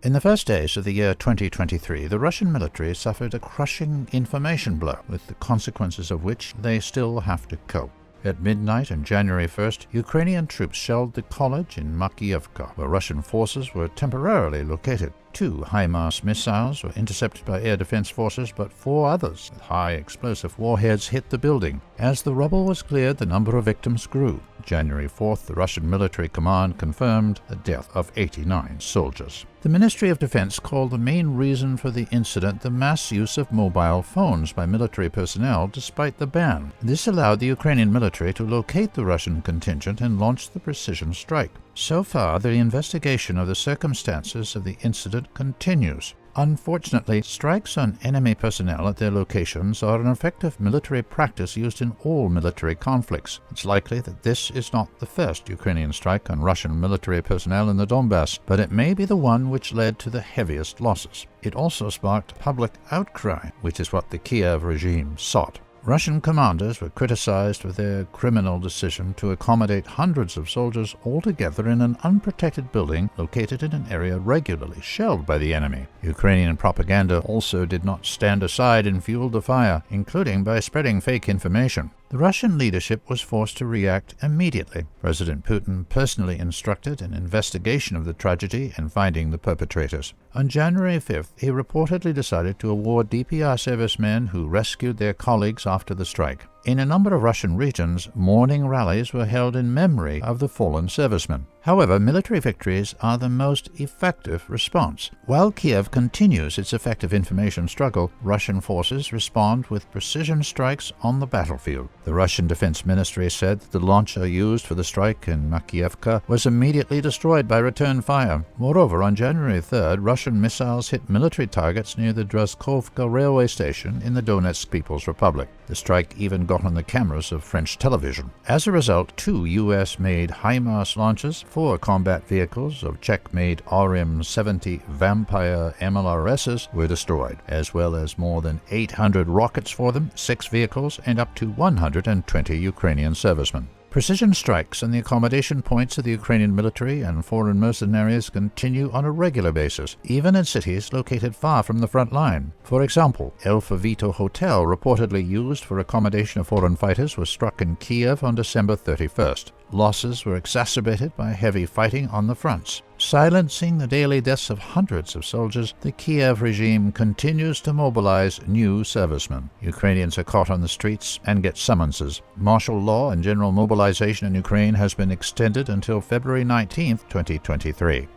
In the first days of the year 2023, the Russian military suffered a crushing information blow, with the consequences of which they still have to cope. At midnight on January 1st, Ukrainian troops shelled the college in Makiivka, where Russian forces were temporarily located. 2 HIMARS missiles were intercepted by air defense forces, but 4 others with high explosive warheads hit the building. As the rubble was cleared, the number of victims grew. January 4th, the Russian military command confirmed the death of 89 soldiers. The Ministry of Defense called the main reason for the incident the mass use of mobile phones by military personnel despite the ban. This allowed the Ukrainian military to locate the Russian contingent and launch the precision strike. So far, the investigation of the circumstances of the incident continues. Unfortunately, strikes on enemy personnel at their locations are an effective military practice used in all military conflicts. It's likely that this is not the first Ukrainian strike on Russian military personnel in the Donbass, but it may be the one which led to the heaviest losses. It also sparked public outcry, which is what the Kiev regime sought. Russian commanders were criticized for their criminal decision to accommodate hundreds of soldiers all together in an unprotected building located in an area regularly shelled by the enemy. Ukrainian propaganda also did not stand aside and fueled the fire, including by spreading fake information. The Russian leadership was forced to react immediately. President Putin personally instructed an investigation of the tragedy and finding the perpetrators. On January 5th, he reportedly decided to award DPR servicemen who rescued their colleagues after the strike. In a number of Russian regions, mourning rallies were held in memory of the fallen servicemen. However, military victories are the most effective response. While Kiev continues its effective information struggle, Russian forces respond with precision strikes on the battlefield. The Russian Defense Ministry said that the launcher used for the strike in Makiivka was immediately destroyed by return fire. Moreover, on January 3rd, Russian missiles hit military targets near the Drozhkovka railway station in the Donetsk People's Republic. The strike even got on the cameras of French television. As a result, 2 U.S.-made HIMARS launchers, 4 combat vehicles of Czech-made RM-70 Vampire MLRSs were destroyed, as well as more than 800 rockets for them, 6 vehicles, and up to 120 Ukrainian servicemen. Precision strikes on the accommodation points of the Ukrainian military and foreign mercenaries continue on a regular basis, even in cities located far from the front line. For example, El Favito Hotel, reportedly used for accommodation of foreign fighters, was struck in Kiev on December 31st. Losses were exacerbated by heavy fighting on the fronts. Silencing the daily deaths of hundreds of soldiers, the Kiev regime continues to mobilize new servicemen. Ukrainians are caught on the streets and get summonses. Martial law and general mobilization in Ukraine has been extended until February 19, 2023.